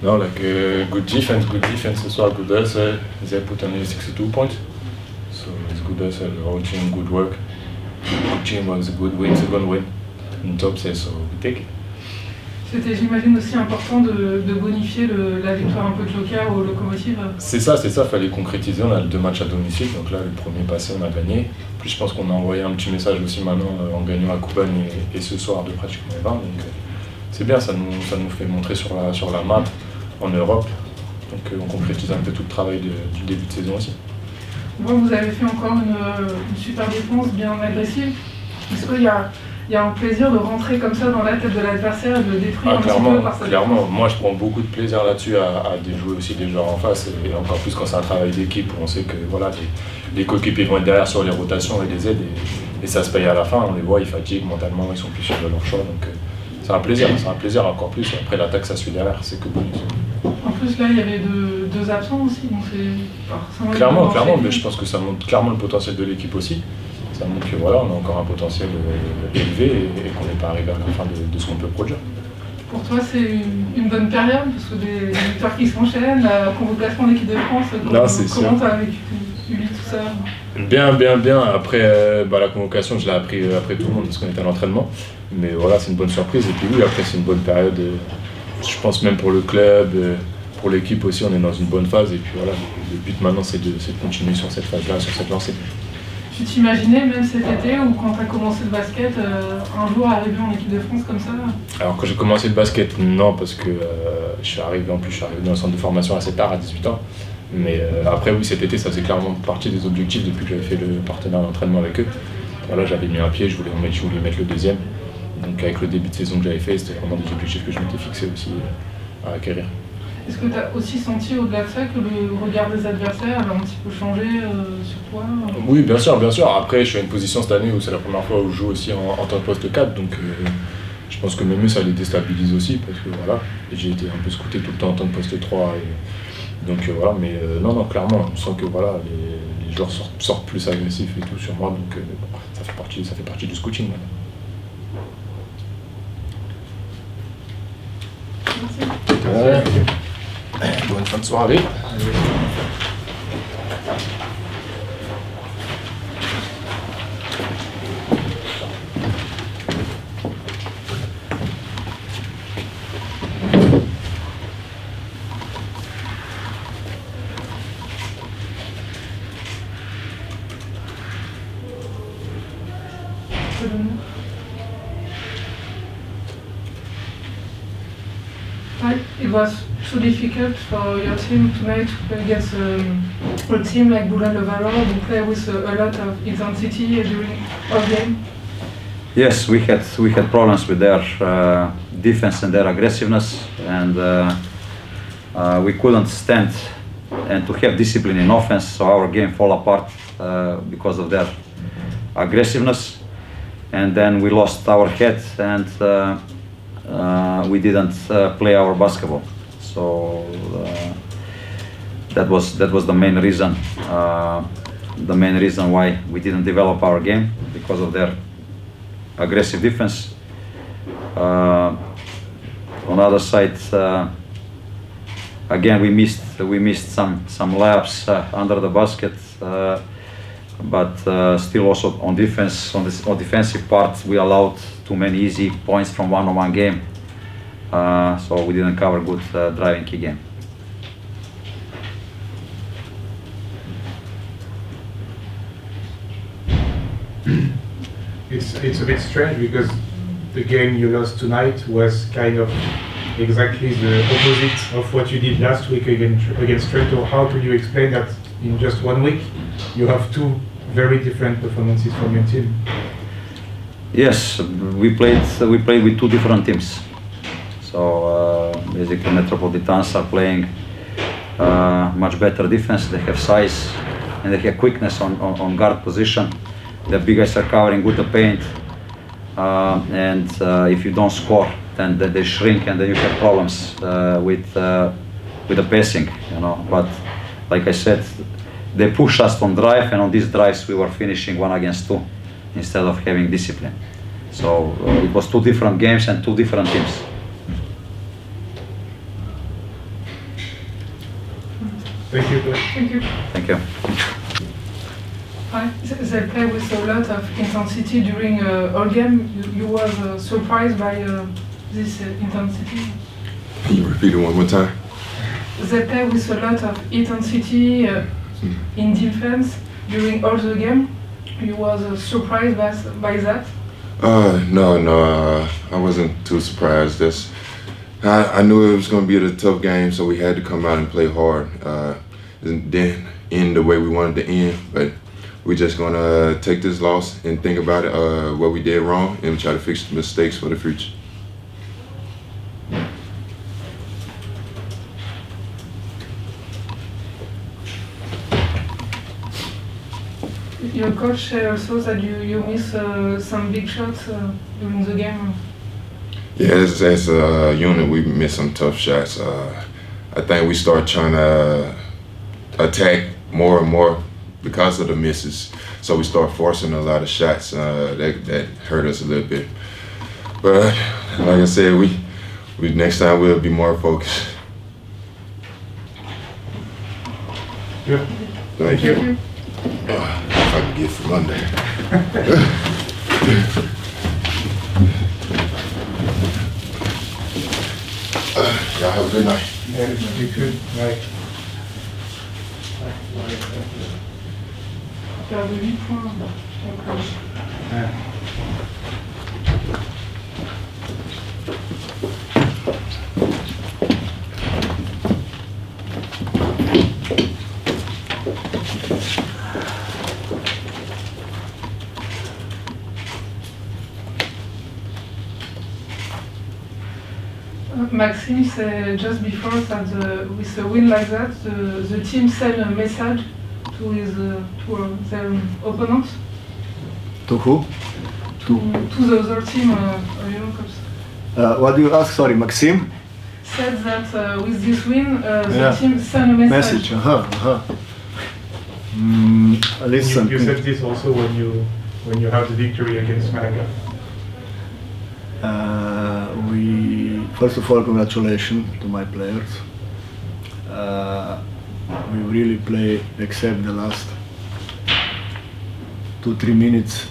No, like good defense as well, good hustle. They put only 62 points, so it's good hustle, the whole team, good work. Good team was a good win, second win in top 6, so we take it. C'était, j'imagine, aussi important de bonifier la victoire un peu de Joker au Lokomotiv. C'est ça, fallait concrétiser. On a 2 matchs à domicile, donc là, le premier passé, on a gagné. Puis je pense qu'on a envoyé un petit message aussi maintenant en gagnant à Kuban et ce soir de pratiquement 20. Donc c'est bien, ça nous fait montrer sur la map en Europe. Donc on concrétise un peu tout le travail du début de saison aussi. Vous avez fait encore une super défense bien agressive. Est-ce qu'il y a un plaisir de rentrer comme ça dans la tête de l'adversaire et de le détruire un petit peu par sa clairement. défense? Moi je prends beaucoup de plaisir là-dessus à déjouer aussi des joueurs en face, et encore plus quand c'est un travail d'équipe où on sait que voilà, les coéquipiers vont être derrière sur les rotations et les aides, et ça se paye à la fin. On les voit, ils fatiguent mentalement, ils sont plus sûrs de leur choix, donc c'est un plaisir encore plus. Après l'attaque, ça suit derrière, c'est que bonus. En plus là il y avait deux absents aussi, donc c'est clairement, mais je pense que ça montre clairement le potentiel de l'équipe aussi. Ça montre que voilà, on a encore un potentiel élevé et qu'on n'est pas arrivé à la fin de ce qu'on peut produire. Pour toi, c'est une bonne période, parce que des victoires qui s'enchaînent, la convocation de l'équipe de France, comment tu as vécu tout ça? Bien. Après, la convocation, je l'ai appris après tout le monde, parce qu'on était à l'entraînement. Mais voilà, c'est une bonne surprise. Et puis oui, après, c'est une bonne période. Je pense même pour le club, pour l'équipe aussi, on est dans une bonne phase. Et puis voilà, le but maintenant, c'est de continuer sur cette phase-là, sur cette lancée. Tu t'imaginais même cet été ou quand tu as commencé le basket, un jour arriver en équipe de France comme ça? Alors quand j'ai commencé le basket, non, parce que je suis arrivé dans le centre de formation assez tard, à 18 ans. Mais après oui, cet été, ça faisait clairement partie des objectifs depuis que j'avais fait le partenaire d'entraînement avec eux. Voilà, j'avais mis un pied, je voulais mettre le deuxième. Donc avec le début de saison que j'avais fait, c'était vraiment des objectifs que je m'étais fixé aussi à acquérir. Est-ce que tu as aussi senti au-delà de ça que le regard des adversaires avait un petit peu changé sur toi? Oui, bien sûr. Après, je suis à une position cette année où c'est la première fois où je joue aussi en tant que poste 4, donc je pense que même eux, ça les déstabilise aussi, parce que voilà, j'ai été un peu scouté tout le temps en tant que poste 3. Donc voilà, mais non, clairement, on sent que voilà, les joueurs sortent plus agressifs et tout sur moi, donc bon, ça fait partie du scouting maintenant. Merci. Bonne fin de soirée. It was too difficult for your team tonight to play against a team like Boulogne-le-Valois who play with a lot of intensity during our game. Yes, we had problems with their defense and their aggressiveness, and we couldn't stand and to have discipline in offense. So our game fall apart because of their aggressiveness, and then we lost our head and we didn't play our basketball. So that was the main reason. The main reason why we didn't develop our game, because of their aggressive defense. On the other side, again we missed some layups under the basket, but still also on defense, on defensive part, we allowed too many easy points from one-on-one game, so we didn't cover good driving key game. It's a bit strange because the game you lost tonight was kind of exactly the opposite of what you did last week against Trento. How could you explain that in just 1 week you have two very different performances from your team? Yes, we played with two different teams. So basically Metropolitans are playing much better defense. They have size and they have quickness on guard position. The big guys are covering with the paint, and if you don't score, then they shrink, and then you have problems with the passing, you know. But like I said, they push us on drive, and on these drives we were finishing 1 against 2 instead of having discipline. So it was two different games and two different teams. Thank you, coach. Thank you. Thank you. Hi. They play with a lot of intensity during all game. You was surprised by this intensity? Can you repeat it one more time? They play with a lot of intensity in defense during all the game. You was surprised by that? No, I wasn't too surprised. I knew it was going to be a tough game, so we had to come out and play hard. And then end the way we wanted to end, but we're just going to take this loss and think about it, what we did wrong, and try to fix the mistakes for the future. Your coach said also that you miss some big shots during the game. Yeah, as a unit, we missed some tough shots. I think we start trying to attack more and more because of the misses. So we start forcing a lot of shots. That hurt us a little bit. But like I said, we next time we'll be more focused. Yeah. Thank you. If I can get from under. Y'all have a good night. Yeah, you could. Right. Perdu 8 points. Donc, Yeah. Maxime said just before that with a win like that, the team sent a message to their opponents, To who? to the other team. What do you ask? Sorry, Maxim? Said that with this win, the Yeah. team sent a message. Listen. You said this also when you have the victory against Malaga. First of all, congratulations to my players. We really play, except the last 2-3 minutes,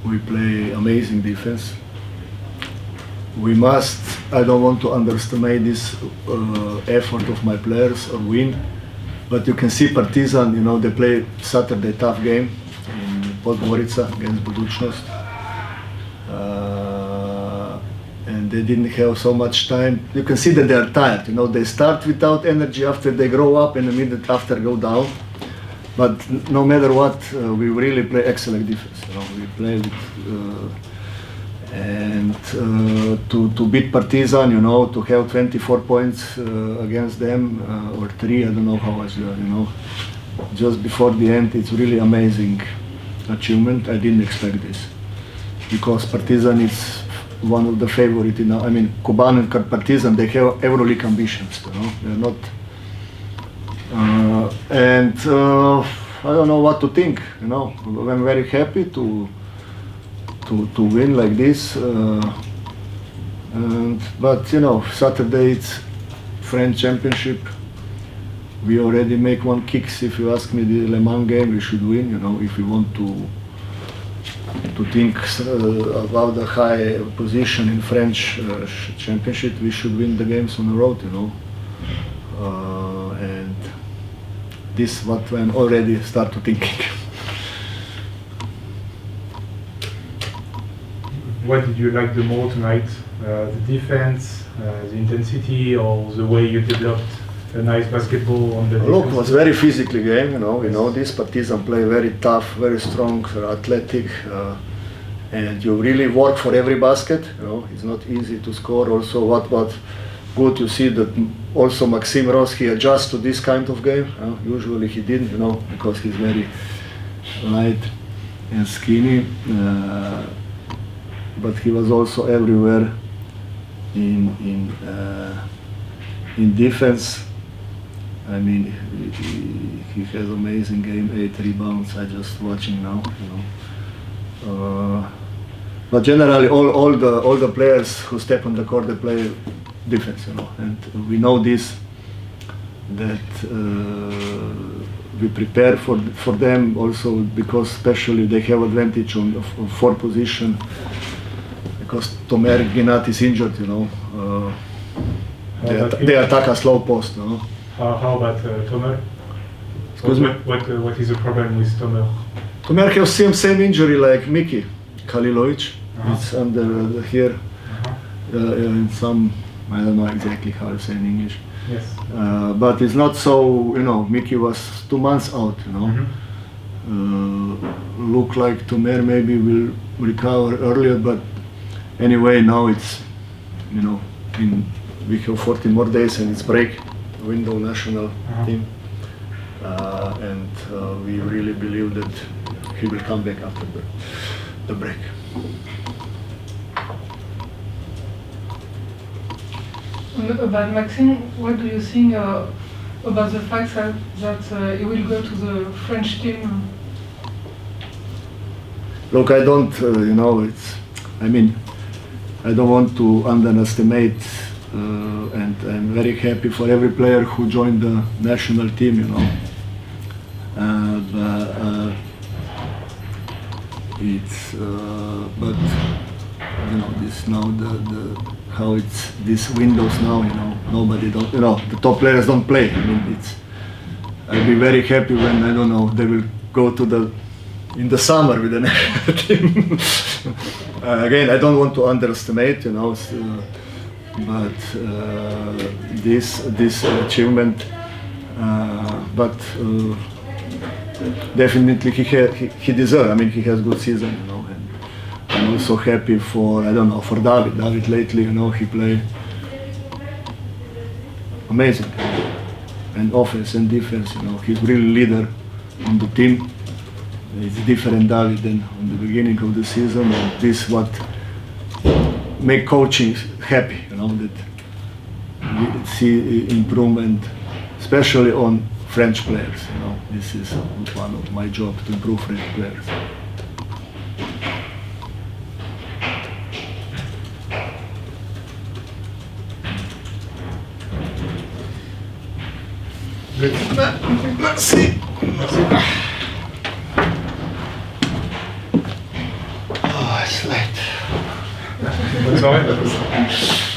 we play amazing defense. We must, I don't want to underestimate this effort of my players or win, but you can see Partizan, they play Saturday tough game in Podgorica against Budućnost. And they didn't have so much time. You can see that they are tired. They start without energy, after they grow up, and a minute after go down. But no matter what, we really play excellent defense. We play with, and to beat Partizan, to have 24 points against them, or 3, I don't know how much, just before the end, it's really amazing achievement. I didn't expect this, because Partizan is one of the favorite, Kuban and Partizan, they have EuroLeague ambitions, they're not, and I don't know what to think, I'm very happy to win like this, but Saturday it's French Championship, we already make 1 kicks. If you ask me, the Le Mans game we should win, if we want to think about the high position in French Championship, we should win the games on the road, and this is what I'm already start to thinking. What did you like the more tonight? The defense, the intensity, or the way you developed a nice basketball on the defense? Look, it was very physically game, this Partizan play very tough, very strong, athletic, and you really work for every basket, it's not easy to score. Also, what good you see that also Maxime Ross, he adjusts to this kind of game, usually he didn't, because he's very light and skinny, but he was also everywhere in defense. He has amazing game, 8 rebounds. I just watching now, but generally, all the players who step on the court, they play defense, and we know this. we prepare for them also, because especially they have advantage on the fourth position, because Tomer Ginat is injured, you know. They attack a slow post, you know. How about Tomer? Excuse me? What is the problem with Tomer? Tomer has same injury like Miki Halilovic. It's under here in some, I don't know exactly how to say in English. Yes. But it's not so, you know, Miki was 2 months out, you know. Look like Tomer maybe will recover earlier, but anyway, now it's, you know, we have 14 more days and it's break, window national team. And we really believe that he will come back after the break. About Maxime, what do you think about the fact that he will go to the French team? Look, I don't, you know, I mean, I don't want to underestimate, and I'm very happy for every player who joined the national team, you know. But you know, this now how it's these windows now, you know, nobody don't, you know, the top players don't play. I mean, I'll be very happy when, I don't know, they will go to in the summer with the national team. Again, I don't want to underestimate, you know, but this achievement, but definitely he deserves. I mean, he has good season, you know. And I'm also happy for, I don't know, for David. David lately, you know, he played amazing, and offense and defense. You know, he's really leader on the team. It's different David than on the beginning of the season, and this is what make coaching happy. You know, that we see improvement, especially on French players. You know, this is one of my job, to improve French players. Merci. Oh, it's late. Bonne soirée.